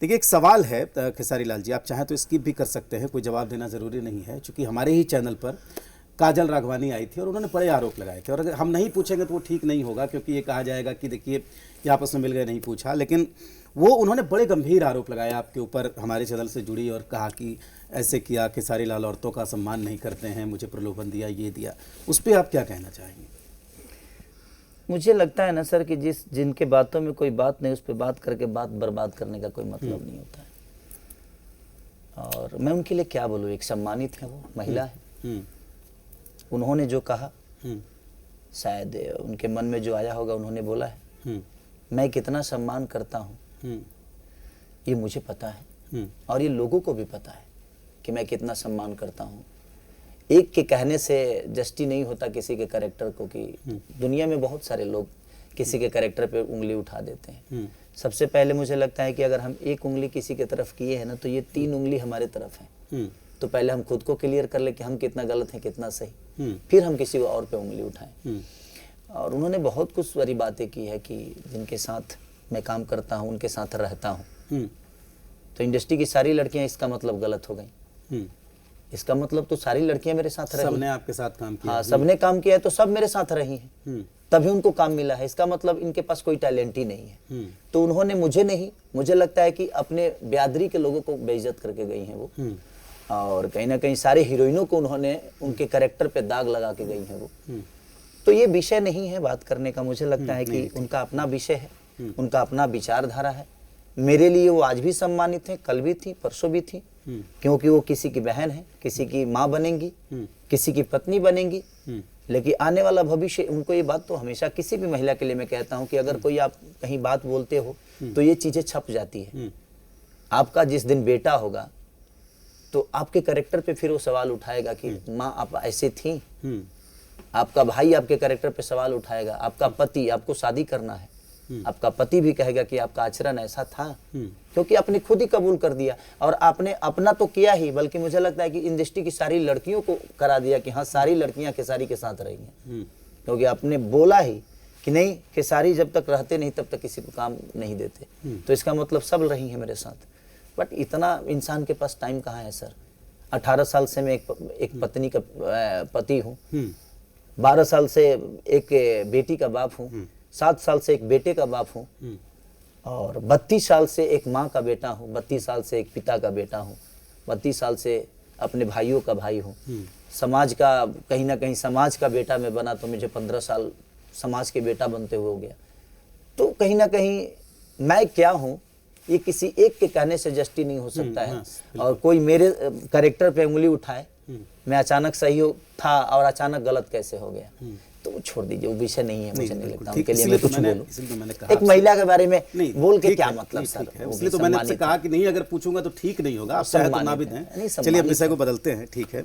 देखिए एक सवाल है खेसारी लाल जी, आप चाहें तो स्किप भी कर सकते हैं, कोई जवाब देना ज़रूरी नहीं है, क्योंकि हमारे ही चैनल पर काजल राघवानी आई थी और उन्होंने बड़े आरोप लगाए थे, और अगर हम नहीं पूछेंगे तो वो ठीक नहीं होगा, क्योंकि ये कहा जाएगा कि देखिए ये आपस में मिल गए, नहीं पूछा। लेकिन वो उन्होंने बड़े गंभीर आरोप लगाए आपके ऊपर, हमारे चैनल से जुड़ी, और कहा कि ऐसे किया, खेसारी लाल औरतों का सम्मान नहीं करते हैं, मुझे प्रलोभन दिया, ये दिया। उस पर आप क्या कहना चाहेंगे? मुझे लगता है ना सर कि जिनके बातों में कोई बात नहीं, उस पर बात करके बात बर्बाद करने का कोई मतलब नहीं होता है। और मैं उनके लिए क्या बोलूँ, एक सम्मानित है, वो महिला है, उन्होंने जो कहा शायद उनके मन में जो आया होगा उन्होंने बोला है। मैं कितना सम्मान करता हूँ ये मुझे पता है, और ये लोगों को भी पता है कि मैं कितना सम्मान करता हूँ। एक के कहने से जस्टी नहीं होता किसी के कैरेक्टर को, कि दुनिया में बहुत सारे लोग किसी के कैरेक्टर पे उंगली उठा देते हैं। सबसे पहले मुझे लगता है कि अगर हम एक उंगली किसी के तरफ किए हैं ना, तो ये 3 उंगली हमारे तरफ है। तो पहले हम खुद को क्लियर कर ले कि हम कितना गलत हैं, कितना सही, फिर हम किसी और पे उंगली उठाएं। और उन्होंने बहुत कुछ सारी बातें की है कि जिनके साथ मैं काम करता हूँ उनके साथ रहता हूँ, तो इंडस्ट्री की सारी लड़कियां इसका मतलब गलत हो गई। इसका मतलब तो सारी लड़कियां मेरे साथ रही, सबने आपके साथ काम किया। हाँ, सबने काम किया है, तो सब मेरे साथ रही हैं, तभी उनको काम मिला है। इसका मतलब इनके पास कोई टैलेंट ही नहीं है। तो उन्होंने मुझे नहीं, मुझे लगता है कि अपने बिरादरी के लोगों को बेइज्जत करके गई हैं वो, और कहीं ना कहीं सारे हीरोइनों को उन्होंने उनके कैरेक्टर पे दाग लगा के गई हैं वो। तो ये विषय नहीं है बात करने का। मुझे लगता है कि उनका अपना विषय है, उनका अपना विचारधारा है। मेरे लिए वो आज भी सम्मानित है, कल भी थी, परसों भी थी, क्योंकि वो किसी की बहन है, किसी की माँ बनेंगी, किसी की पत्नी बनेंगी। लेकिन आने वाला भविष्य, उनको ये बात तो हमेशा किसी भी महिला के लिए मैं कहता हूँ कि अगर कोई आप कहीं बात बोलते हो तो ये चीजें छप जाती है। आपका जिस दिन बेटा होगा तो आपके कैरेक्टर पे फिर वो सवाल उठाएगा कि माँ आप ऐसे थी। आपका भाई आपके कैरेक्टर पे सवाल उठाएगा, आपका पति, आपको शादी करना है, आपका पति भी कहेगा कि आपका आचरण ऐसा था, क्योंकि आपने खुद ही कबूल कर दिया। और आपने अपना तो किया ही, बल्कि मुझे लगता है कि इंडस्ट्री की सारी लड़कियों को करा दिया कि हाँ, सारी लड़कियां खेसारी के साथ रहेंगी, क्योंकि आपने बोला ही कि नहीं, खेसारी जब तक रहते नहीं तब तक किसी को काम नहीं देते। तो इसका मतलब सब रही है मेरे साथ। बट इतना इंसान के पास टाइम कहाँ है सर? 18 साल से मैं एक पत्नी का पति हूँ, 12 साल से एक बेटी का बाप हूँ, 7 साल से एक बेटे का बाप हूँ, और 32 साल से एक माँ का बेटा हूँ, 32 साल से एक पिता का बेटा हूँ, 32 साल से अपने भाइयों का भाई हूँ। समाज का, कहीं ना कहीं समाज का बेटा मैं बना, तो मुझे 15 साल समाज के बेटा बनते हुए हो गया। तो कहीं ना कहीं मैं क्या हूँ ये किसी एक के कहने से जस्टी नहीं हो सकता है। और कोई मेरे कैरेक्टर पे उंगली उठाए, मैं अचानक सही था और अचानक गलत कैसे हो गया, तो छोड़ दीजिए, वो विषय नहीं है। मुझे नहीं लगता उनके लिए मैं कुछ बोलूं। एक महिला के बारे में बोल के क्या मतलब सर? इसलिए तो मैंने आपसे कहा कि नहीं, अगर पूछूंगा तो ठीक नहीं होगा, आप चाहे तो नाबिद हैं। चलिए अब विषय को बदलते हैं, ठीक है।